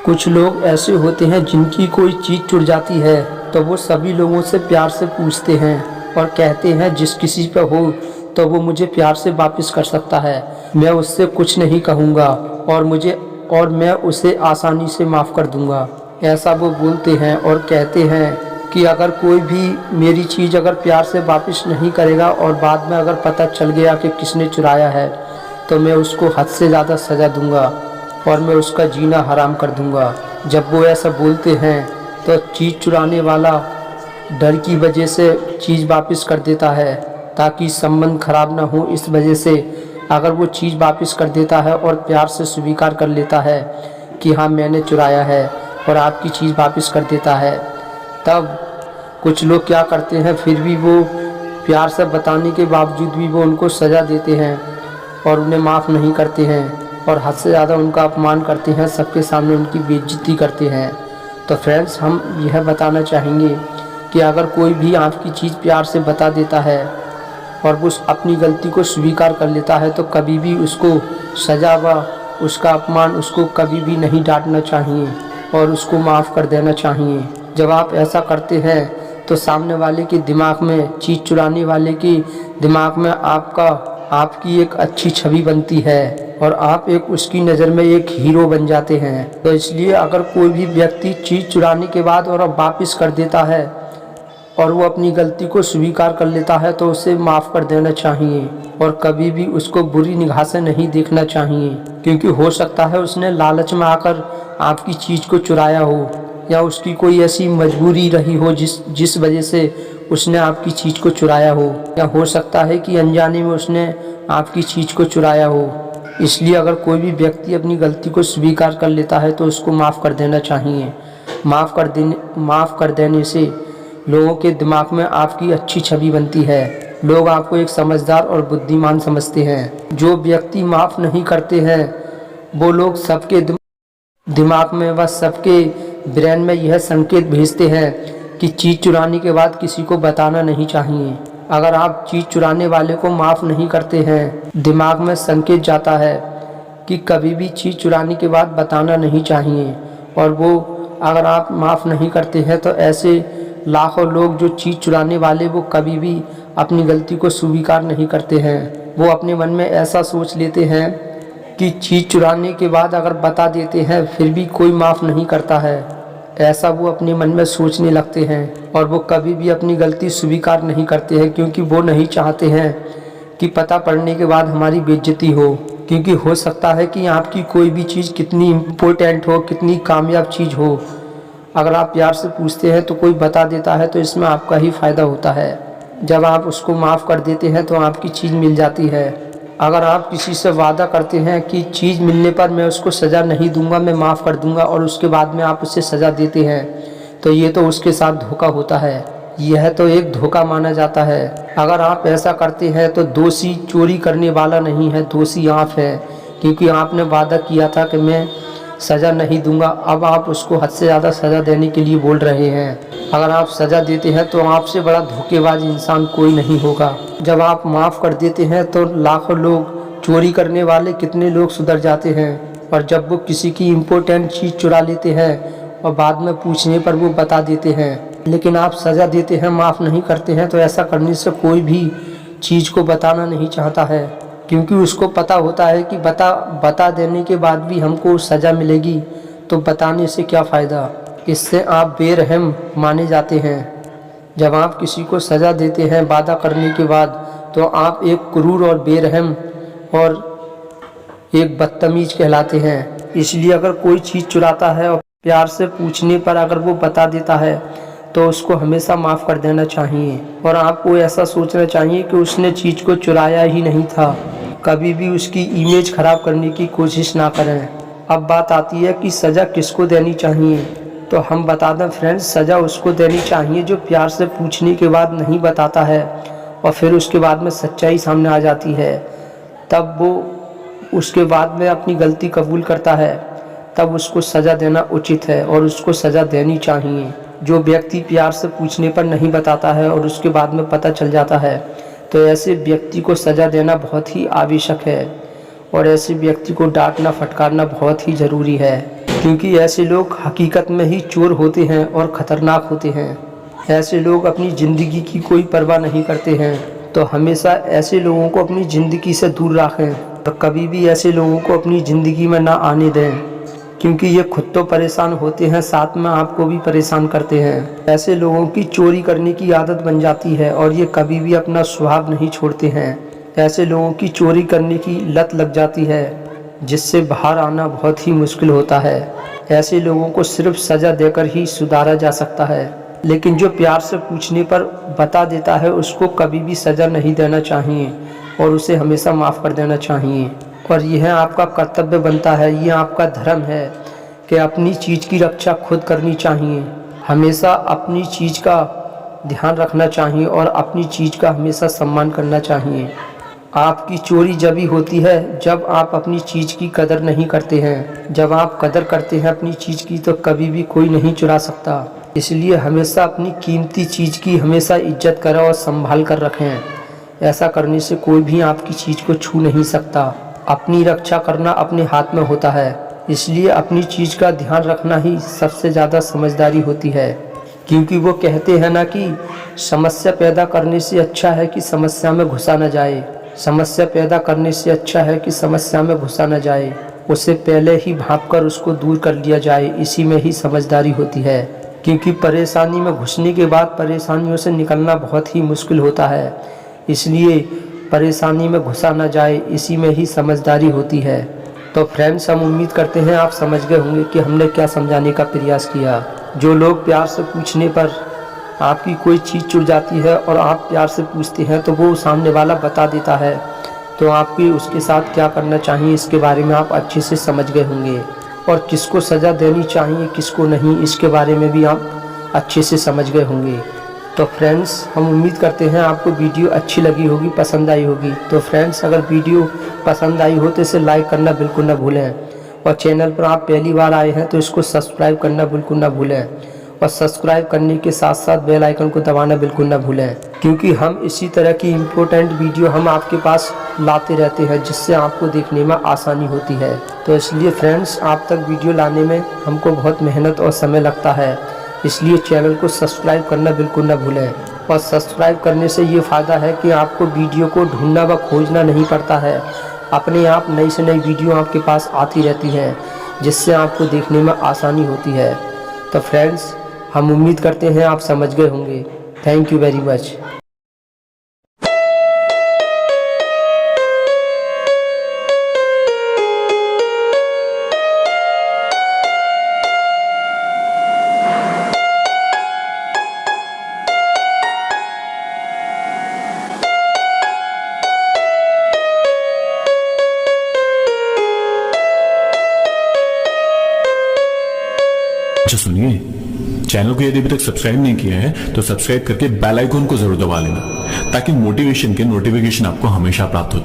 कुछ लोग ऐसे होते हैं जिनकी कोई चीज़ चुर जाती है तो वो सभी लोगों से प्यार से पूछते हैं और कहते हैं जिस किसी पे हो तो वो मुझे प्यार से वापस कर सकता है, मैं उससे कुछ नहीं कहूँगा और मैं उसे आसानी से माफ़ कर दूँगा। ऐसा वो बोलते हैं और कहते हैं कि अगर कोई भी मेरी चीज़ अगर प्यार से वापस नहीं करेगा और बाद में अगर पता चल गया कि किसने चुराया है तो मैं उसको हद से ज़्यादा सज़ा दूँगा और मैं उसका जीना हराम कर दूँगा। जब वो ऐसा बोलते हैं तो चीज़ चुराने वाला डर की वजह से चीज़ वापस कर देता है ताकि संबंध खराब ना हो। इस वजह से अगर वो चीज़ वापस कर देता है और प्यार से स्वीकार कर लेता है कि हाँ मैंने चुराया है और आपकी चीज़ वापस कर देता है, तब कुछ लोग क्या करते हैं, फिर भी वो प्यार से बताने के बावजूद भी वो उनको सज़ा देते हैं और उन्हें माफ़ नहीं करते हैं और हद से ज़्यादा उनका अपमान करते हैं, सबके सामने उनकी बेइज्जती करते हैं। तो फ्रेंड्स, हम यह बताना चाहेंगे कि अगर कोई भी आपकी चीज़ प्यार से बता देता है और वो अपनी गलती को स्वीकार कर लेता है तो कभी भी उसको सज़ा व उसका अपमान उसको कभी भी नहीं डांटना चाहिए और उसको माफ़ कर देना चाहिए। जब आप ऐसा करते हैं तो सामने वाले के दिमाग में, चीज़ चुराने वाले के दिमाग में आपकी एक अच्छी छवि बनती है और आप एक उसकी नज़र में एक हीरो बन जाते हैं। तो इसलिए अगर कोई भी व्यक्ति चीज़ चुराने के बाद और वापस कर देता है और वो अपनी गलती को स्वीकार कर लेता है तो उसे माफ़ कर देना चाहिए और कभी भी उसको बुरी निगाह से नहीं देखना चाहिए, क्योंकि हो सकता है उसने लालच में आकर आपकी चीज़ को चुराया हो या उसकी कोई ऐसी मजबूरी रही हो जिस वजह से उसने आपकी चीज़ को चुराया हो, या हो सकता है कि अनजाने में उसने आपकी चीज़ को चुराया हो। इसलिए अगर कोई भी व्यक्ति अपनी गलती को स्वीकार कर लेता है तो उसको माफ़ कर देना चाहिए। माफ़ कर देने से लोगों के दिमाग में आपकी अच्छी छवि बनती है, लोग आपको एक समझदार और बुद्धिमान समझते हैं। जो व्यक्ति माफ़ नहीं करते हैं वो लोग सबके दिमाग में व सबके ब्रेन में यह संकेत भेजते हैं कि चीज़ चुराने के बाद किसी को बताना नहीं चाहिए। अगर आप चीज़ चुराने वाले को माफ़ नहीं करते हैं, दिमाग में संकेत जाता है कि कभी भी चीज़ चुराने के बाद बताना नहीं चाहिए, और वो अगर आप माफ़ नहीं करते हैं तो ऐसे लाखों लोग जो चीज़ चुराने वाले वो कभी भी अपनी गलती को स्वीकार नहीं करते हैं। वो अपने मन में ऐसा सोच लेते हैं कि चीज़ चुराने के बाद अगर बता देते हैं फिर भी कोई माफ़ नहीं करता है, ऐसा वो अपने मन में सोचने लगते हैं और वो कभी भी अपनी गलती स्वीकार नहीं करते हैं, क्योंकि वो नहीं चाहते हैं कि पता पड़ने के बाद हमारी बेइज्जती हो। क्योंकि हो सकता है कि आपकी कोई भी चीज़ कितनी इम्पोर्टेंट हो, कितनी कामयाब चीज़ हो, अगर आप प्यार से पूछते हैं तो कोई बता देता है तो इसमें आपका ही फ़ायदा होता है। जब आप उसको माफ़ कर देते हैं तो आपकी चीज़ मिल जाती है। अगर आप किसी से वादा करते हैं कि चीज़ मिलने पर मैं उसको सज़ा नहीं दूंगा, मैं माफ़ कर दूंगा, और उसके बाद में आप उसे सज़ा देते हैं तो ये तो उसके साथ धोखा होता है, यह तो एक धोखा माना जाता है। अगर आप ऐसा करते हैं तो दोषी चोरी करने वाला नहीं है, दोषी आप हैं, क्योंकि आपने वादा किया था कि मैं सज़ा नहीं दूंगा, अब आप उसको हद से ज़्यादा सज़ा देने के लिए बोल रहे हैं। अगर आप सज़ा देते हैं तो आपसे बड़ा धोखेबाज इंसान कोई नहीं होगा। जब आप माफ़ कर देते हैं तो लाखों लोग, चोरी करने वाले कितने लोग सुधर जाते हैं, और जब वो किसी की इम्पोर्टेंट चीज़ चुरा लेते हैं और बाद में पूछने पर वो बता देते हैं, लेकिन आप सज़ा देते हैं, माफ़ नहीं करते हैं, तो ऐसा करने से कोई भी चीज़ को बताना नहीं चाहता है, क्योंकि उसको पता होता है कि बता देने के बाद भी हमको सज़ा मिलेगी तो बताने से क्या फ़ायदा। इससे आप बेरहम माने जाते हैं। जब आप किसी को सज़ा देते हैं वादा करने के बाद तो आप एक क्रूर और बेरहम और एक बदतमीज कहलाते हैं। इसलिए अगर कोई चीज़ चुराता है और प्यार से पूछने पर अगर वो बता देता है तो उसको हमेशा माफ़ कर देना चाहिए, और आपको ऐसा सोचना चाहिए कि उसने चीज़ को चुराया ही नहीं था। कभी भी उसकी इमेज ख़राब करने की कोशिश ना करें। अब बात आती है कि सज़ा किसको देनी चाहिए, तो हम बता दें फ्रेंड्स, सज़ा उसको देनी चाहिए जो प्यार से पूछने के बाद नहीं बताता है और फिर उसके बाद में सच्चाई सामने आ जाती है, तब वो उसके बाद में अपनी गलती कबूल करता है, तब उसको सज़ा देना उचित है और उसको सज़ा देनी चाहिए। जो व्यक्ति प्यार से पूछने पर नहीं बताता है और उसके बाद में पता चल जाता है तो ऐसे व्यक्ति को सज़ा देना बहुत ही आवश्यक है और ऐसे व्यक्ति को डांटना फटकारना बहुत ही ज़रूरी है। क्योंकि ऐसे लोग हकीकत में ही चोर होते हैं और ख़तरनाक होते हैं। ऐसे लोग अपनी ज़िंदगी की कोई परवाह नहीं करते हैं। तो हमेशा ऐसे लोगों को अपनी ज़िंदगी से दूर रखें और कभी भी ऐसे लोगों को अपनी ज़िंदगी में ना आने दें, क्योंकि ये खुद तो परेशान होते हैं, साथ में आपको भी परेशान करते हैं। ऐसे लोगों की चोरी करने की आदत बन जाती है और ये कभी भी अपना स्वभाव नहीं छोड़ते हैं। ऐसे लोगों की चोरी करने की लत लग जाती है, जिससे बाहर आना बहुत ही मुश्किल होता है। ऐसे लोगों को सिर्फ सज़ा देकर ही सुधारा जा सकता है, लेकिन जो प्यार से पूछने पर बता देता है उसको कभी भी सज़ा नहीं देना चाहिए और उसे हमेशा माफ़ कर देना चाहिए। और यह आपका कर्तव्य बनता है, ये आपका धर्म है कि अपनी चीज़ की रक्षा खुद करनी चाहिए। हमेशा अपनी चीज़ का ध्यान रखना चाहिए और अपनी चीज़ का हमेशा सम्मान करना चाहिए। आपकी चोरी जब ही होती है जब आप अपनी चीज़ की कदर नहीं करते हैं। जब आप कदर करते हैं अपनी चीज़ की तो कभी भी कोई नहीं चुरा सकता। इसलिए हमेशा अपनी कीमती चीज़ की हमेशा इज्जत करें और संभाल कर रखें। ऐसा करने से कोई भी आपकी चीज़ को छू नहीं सकता। अपनी रक्षा करना अपने हाथ में होता है, इसलिए अपनी चीज़ का ध्यान रखना ही सबसे ज़्यादा समझदारी होती है। क्योंकि वो कहते हैं ना कि समस्या पैदा करने से अच्छा है कि समस्या में घुसा न जाए। समस्या पैदा करने से अच्छा है कि समस्या में घुसा न जाए, उसे पहले ही भांपकर उसको दूर कर लिया जाए। इसी में ही समझदारी होती है, क्योंकि परेशानी में घुसने के बाद परेशानियों से निकलना बहुत ही मुश्किल होता है। इसलिए परेशानी में घुसा न जाए, इसी में ही समझदारी होती है। तो फ्रेंड्स, हम उम्मीद करते हैं आप समझ गए होंगे कि हमने क्या समझाने का प्रयास किया। जो लोग प्यार से पूछने पर आपकी कोई चीज़ चुर जाती है और आप प्यार से पूछते हैं तो वो सामने वाला बता देता है, तो आपकी उसके साथ क्या करना चाहिए इसके बारे में आप अच्छे से समझ गए होंगे। और किसको सज़ा देनी चाहिए किसको नहीं, इसके बारे में भी आप अच्छे से समझ गए होंगे। तो फ्रेंड्स, हम उम्मीद करते हैं आपको वीडियो अच्छी लगी होगी, पसंद आई होगी। तो फ्रेंड्स, अगर वीडियो पसंद आई हो तो इसे लाइक करना बिल्कुल ना भूलें और चैनल पर आप पहली बार आए हैं तो इसको सब्सक्राइब करना बिल्कुल ना भूलें और सब्सक्राइब करने के साथ साथ बेल आइकन को दबाना बिल्कुल ना भूलें, क्योंकि हम इसी तरह की इम्पोर्टेंट वीडियो हम आपके पास लाते रहते हैं जिससे आपको देखने में आसानी होती है। तो इसलिए फ्रेंड्स, आप तक वीडियो लाने में हमको बहुत मेहनत और समय लगता है, इसलिए चैनल को सब्सक्राइब करना बिल्कुल ना भूलें। और सब्सक्राइब करने से ये फ़ायदा है कि आपको वीडियो को ढूंढना व खोजना नहीं पड़ता है। अपने आप नई से नई वीडियो आपके पास आती रहती है, जिससे आपको देखने में आसानी होती है। तो फ्रेंड्स, हम उम्मीद करते हैं आप समझ गए होंगे। Thank you very much. अच्छा सुनिए, चैनल को यदि अभी तक सब्सक्राइब नहीं किया है तो सब्सक्राइब करके बेल आइकन को जरूर दबा लेना, ताकि मोटिवेशन के नोटिफिकेशन आपको हमेशा प्राप्त होते